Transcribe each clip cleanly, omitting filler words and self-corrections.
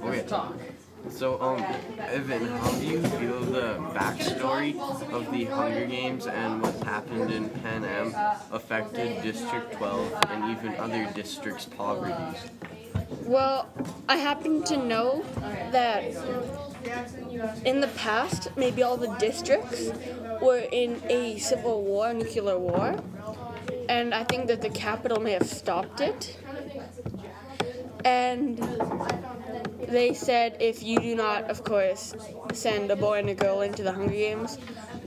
Okay. So, Evan, how do you feel the backstory of the Hunger Games and what happened in Pan Am affected District 12 and even other districts' poverties? Well, I happen to know that in the past, maybe all the districts were in a civil war, nuclear war, and I think that the capital may have stopped it. And they said if you do not, of course, send a boy and a girl into the Hunger Games,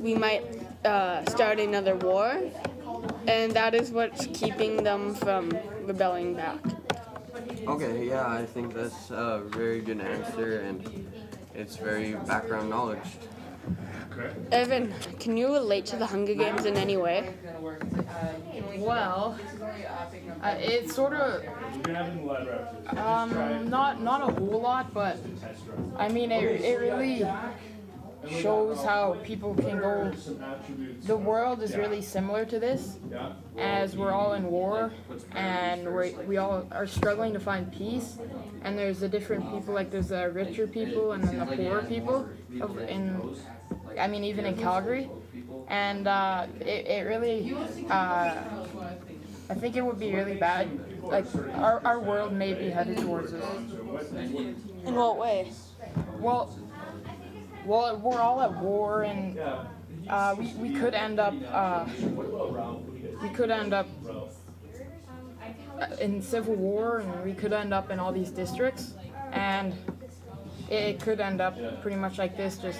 we might start another war, and that is what's keeping them from rebelling back. Okay, yeah, I think that's a very good answer, and it's very background knowledge. Evan, can you relate to the Hunger Games in any way? Well, it's sort of not a whole lot, but I mean it really shows how people can go. The world is really similar to this, as we're all in war and we all are struggling to find peace. And there's the different people, like there's the richer people and then the poorer people. Even in Calgary, and it really. I think it would be really bad. Like our world may be headed towards this. In what way? Well, we're all at war, and we could end up in civil war, and we could end up in all these districts, and it could end up pretty much like this, just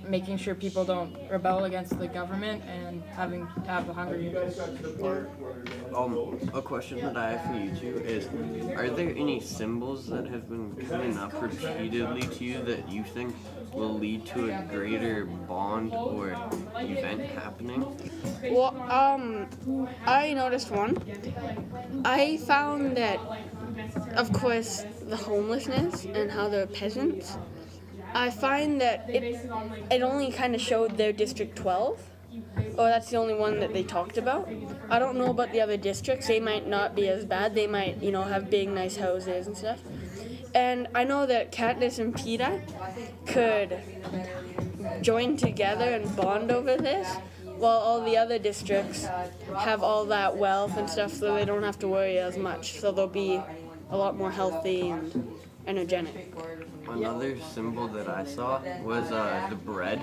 making sure people don't rebel against the government and having to have the Hunger Games. A question that I have for you two is, are there any symbols that have been coming up repeatedly to you that you think will lead to a greater bond or event happening? Well, I noticed one. I found that, of course, the homelessness and how they're peasants. I find that it only kind of showed their District 12. Oh, that's the only one that they talked about. I don't know about the other districts. They might not be as bad. They might, have big, nice houses and stuff. And I know that Katniss and Peeta could join together and bond over this, while all the other districts have all that wealth and stuff, so they don't have to worry as much. So they'll be a lot more healthy and energetic. Another symbol that I saw was the bread.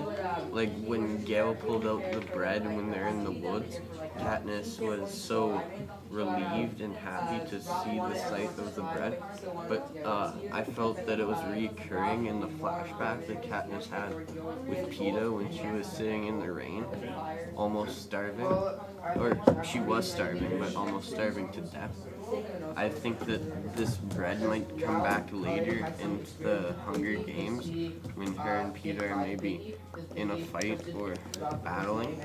Like when Gale pulled out the bread when they're in the woods, Katniss was so relieved and happy to see the sight of the bread. But I felt that it was recurring in the flashback that Katniss had with Peeta when she was sitting in the rain, almost starving. Or she was starving, but almost starving to death. I think that this bread might come back later in the Hunger Games when her and Peeta are maybe in a fight or battling.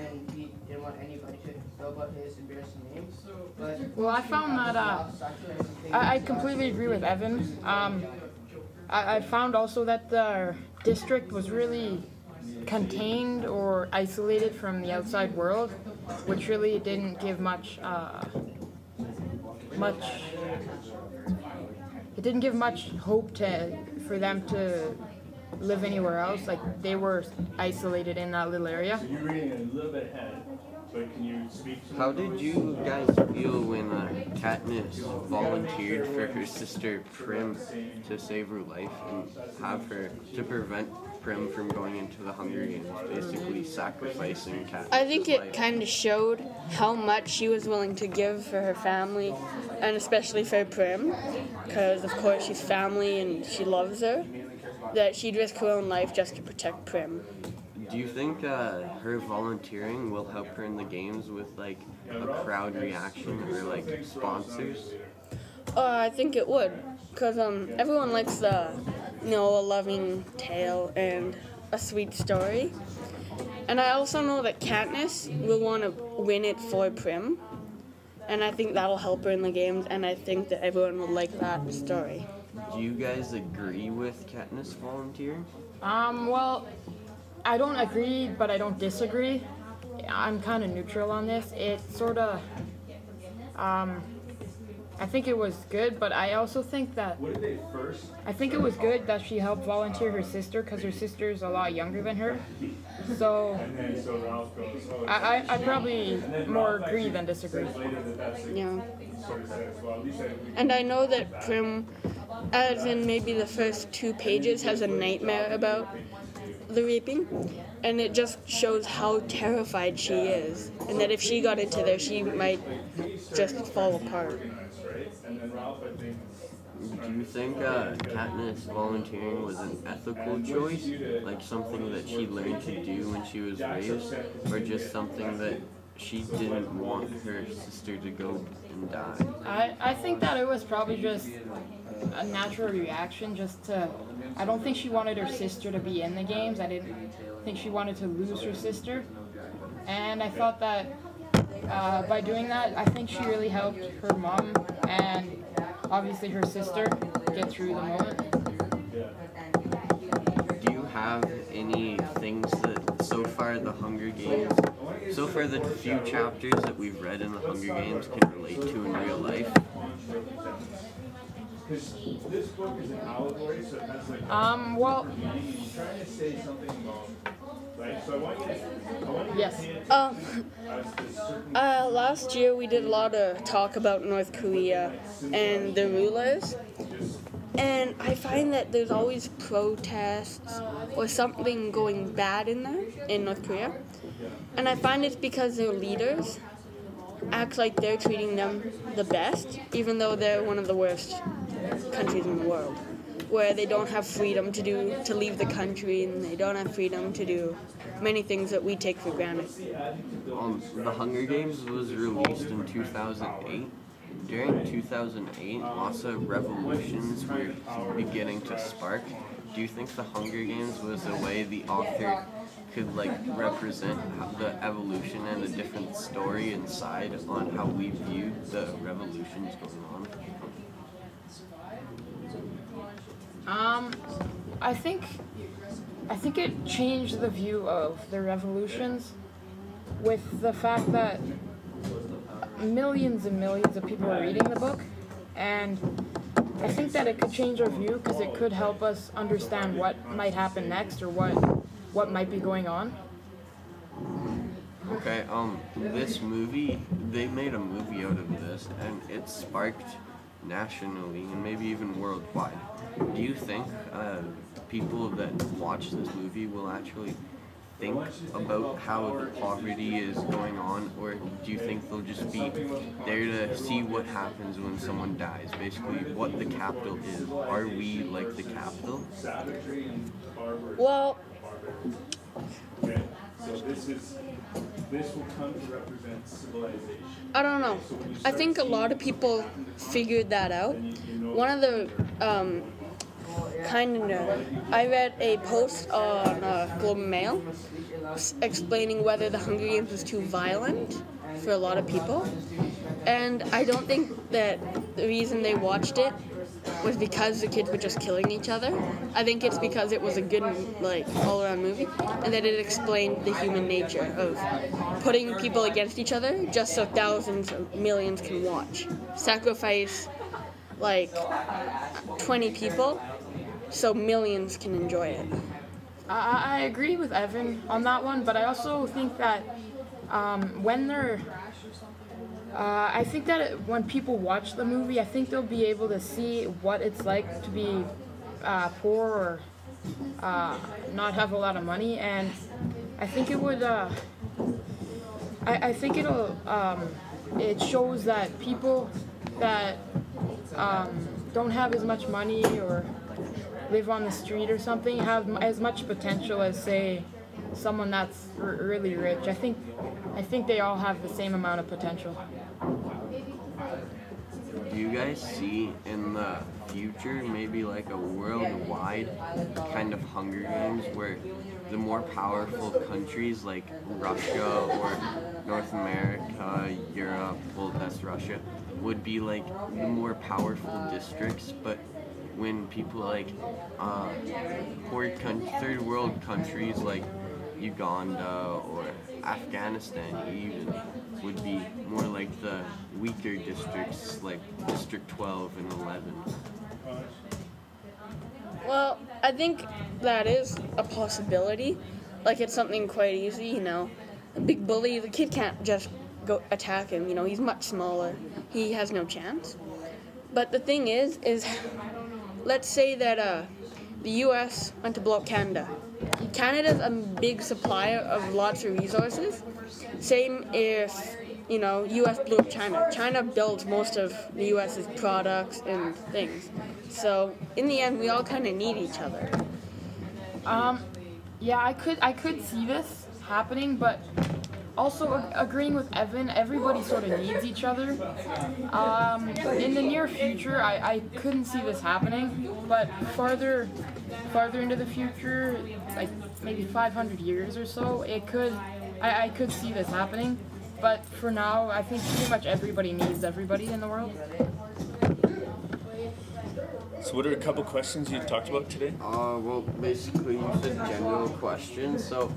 Well, I found that I completely agree with Evan. I found also that the district was really contained or isolated from the outside world, which really didn't give much hope for them to live anywhere else. Like they were isolated in that little area. You're reading a little bit ahead, but can you speak to How did you guys feel when Katniss volunteered for her sister Prim to save her life and have her to prevent Prim from going into the Hunger Games, basically sacrificing Katniss' I think it life? kind of showed how much she was willing to give for her family, and especially for Prim, because of course she's family and she loves her, that she'd risk her own life just to protect Prim. Do you think her volunteering will help her in the games with like a crowd reaction or like sponsors? I think it would, because everyone likes a loving tale and a sweet story. And I also know that Katniss will want to win it for Prim, and I think that'll help her in the games, and I think that everyone would like that story. Do you guys agree with Katniss volunteering? Well, I don't agree, but I don't disagree. I'm kind of neutral on this. It sort of, I think it was good, but I also think that What did they first? I think it was good that she helped volunteer her sister because her sister's a lot younger than her. So And then so Ralph goes, oh, I probably more agree than disagree. later that's like, Yeah. sort of said as well. At least I, And I know that Prim, as in maybe the first 2 pages, has a nightmare about the reaping. And it just shows how terrified she is. And that if she got into there, she might just fall apart. right? And then Ralph, I think, Do you think Katniss volunteering was an ethical choice, like something that she learned to do when she was raised, or just something that she didn't want her sister to go and die? I think that it was probably just a natural reaction just to I don't think she wanted her sister to be in the games. I didn't think she wanted to lose her sister. And I thought that by doing that, I think she really helped her mom and obviously her sister get through the moment. Do you have any things that so far the Hunger Games, so far the few chapters that we've read in the Hunger Games can relate to in real life? because this book is an allegory, so it has like Well, he's trying to say something about, right? So I want you to yes. pay attention Um, as to certain last year we did a lot of talk about North Korea and the rulers. And I find that there's always protests or something going bad in there, in North Korea. And I find it's because their leaders act like they're treating them the best, even though they're one of the worst countries in the world, where they don't have freedom to leave the country, and they don't have freedom to do many things that we take for granted. The Hunger Games was released in 2008. During 2008, lots of revolutions were beginning to spark. Do you think the Hunger Games was a way the author could represent the evolution and a different story inside on how we viewed the revolutions going on? I think it changed the view of the revolutions with the fact that millions and millions of people are reading the book, and I think that it could change our view because it could help us understand what might happen next or what might be going on. Okay, this movie, they made a movie out of this, and it sparked nationally and maybe even worldwide. Do you think people that watch this movie will actually think about how the poverty is going on, or do you think they'll just be there to see what happens when someone dies? Basically, what the capital is. Are we like the capital? savagery and barbarism. Well, Okay, so this will come to represent civilization. I don't know. I think a lot of people figured that out. One of the I read a post on Globe and Mail explaining whether the Hunger Games was too violent for a lot of people. And I don't think that the reason they watched it was because the kids were just killing each other. I think it's because it was a good, all-around movie, and that it explained the human nature of putting people against each other just so thousands or millions can watch. Sacrifice, 20 people so millions can enjoy it. I agree with Evan on that one, but I also think that when they're I think that when people watch the movie, I think they'll be able to see what it's like to be poor or not have a lot of money, and I think it would. I think it shows that people that don't have as much money or live on the street or something have as much potential as, say, someone that's really rich. I think they all have the same amount of potential. Do you guys see in the future maybe like a worldwide kind of Hunger Games where the more powerful countries like Russia or North America, Europe, well that's Russia, would be like the more powerful districts, but when people like third world countries like Uganda or Afghanistan even would be more like the weaker districts, like districts District 12 and 11? Well, I think that is a possibility. Like, it's something quite easy, you know. A big bully, the kid can't just go attack him, you know. He's much smaller. He has no chance. But the thing is let's say that the U.S. went to blow up Canada. Canada's a big supplier of lots of resources. Same if, you know, U.S. blew up China. China builds most of the U.S.'s products and things. So in the end, we all kind of need each other. Yeah, I could see this happening, but also agreeing with Evan, everybody sort of needs each other. In the near future, I couldn't see this happening, but farther into the future, like maybe 500 years or so, I could see this happening. But for now, I think pretty much everybody needs everybody in the world. So what are a couple questions you talked about today? Well, basically you said general questions, so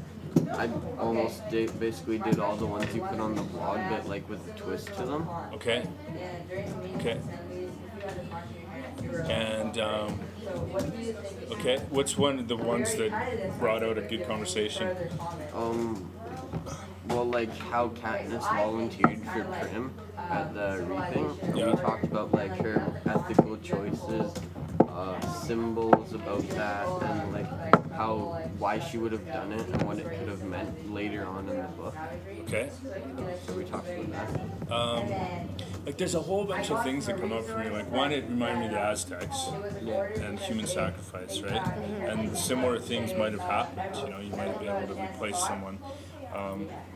I almost basically did all the ones you put on the blog, but like with a twist to them. Okay. Okay. And okay, what's one of the ones that brought out a good conversation? Well, like how Katniss volunteered for Prim at the reaping. Yeah. We talked about like her ethical choices, symbols about that, and like why she would have done it and what it could have meant later on in the book. Okay. So we talked about that. Like there's a whole bunch of things that come up for me. Like one, it reminded me of the Aztecs and human sacrifice, right? And similar things might have happened. You know, you might have been able to replace someone.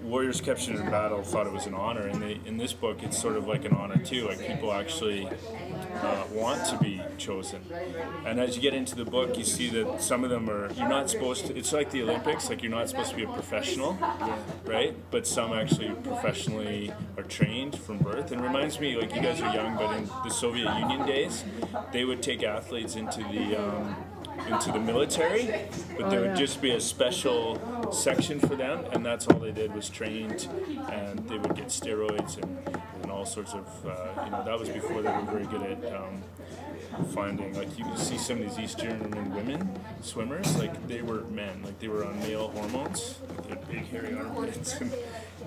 Warriors captured in battle thought it was an honor, and in this book it's sort of like an honor too. Like people actually want to be chosen, and as you get into the book you see that some of them you're not supposed to, it's like the Olympics, like you're not supposed to be a professional, right? But some actually professionally are trained from birth. And it reminds me, like you guys are young, but in the Soviet Union days they would take athletes into the military, but there would just be a special section for them, and that's all they did was trained, and they would get steroids and all sorts of, you know, that was before they were very good at finding, like you see some of these Eastern women swimmers, like they were men, like they were on male hormones, like they had big hairy armpits,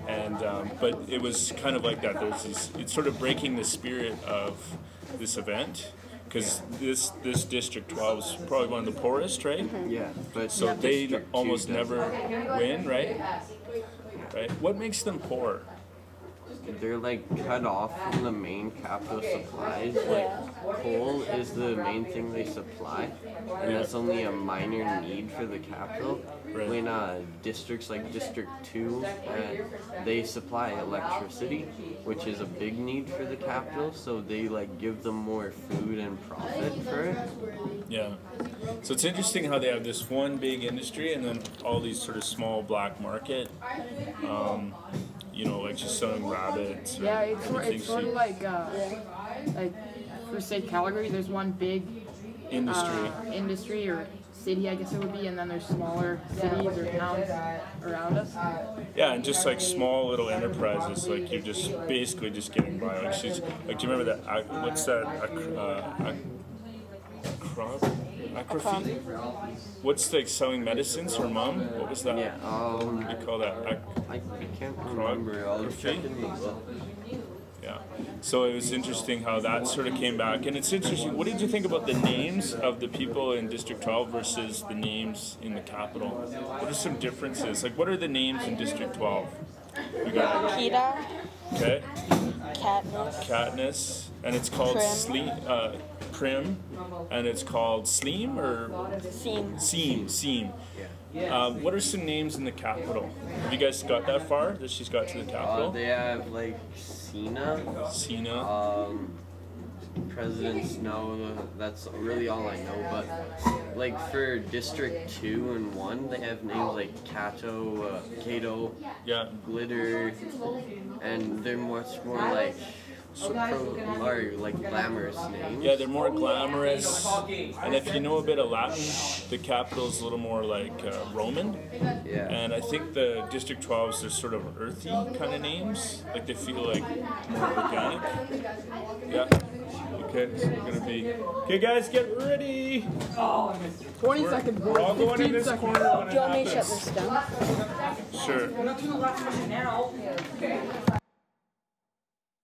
and but it was kind of like that. There's these, it's sort of breaking the spirit of this event. Because this District 12 is probably one of the poorest, right? Yeah, but so they District almost 2 never win, right? Right. What makes them poor? They're like cut off from the main capital supplies. Like coal is the main thing they supply, and that's only a minor need for the capital. Right. When districts like District 2, they supply electricity, which is a big need for the capital. So they like give them more food and profit for it. Yeah. So it's interesting how they have this one big industry and then all these sort of small black market. You know, like just selling rabbits. Or Yeah, it's sort of like for say Calgary, there's one big industry or city, I guess it would be, and then there's smaller cities or towns around us. Yeah, and just like small little enterprises, like you're just basically just getting by. Like she's like, do you remember that? What's that? Acrophy? What's like selling medicines? Her mom? What was that? Yeah. What do you call that? I can't remember. I'll check in the book. Yeah. So it was interesting how that sort of came back. And it's interesting, what did you think about the names of the people in District 12 versus the names in the capital? What are some differences? Like, what are the names in District 12? We got Peeta, okay, Katniss, and it's called Prim. Prim, and it's called Sleem or Seam. What are some names in the capital? Have you guys got that far? That she's got to the capital? They have like Cena. President Snow, that's really all I know, but like for District 2 and 1, they have names like Cato, Glitter, and they're much more like glamorous names. Yeah, they're more glamorous, and if you know a bit of Latin, the capital is a little more like Roman. Yeah. And I think the District 12s are sort of earthy kind of names, like they feel like more organic. Yeah. Okay, so we're gonna be. Okay, guys, get ready. 20 seconds, We're all boys. going in 15 this seconds. corner when it Do you want me to shut happens. this down? Sure.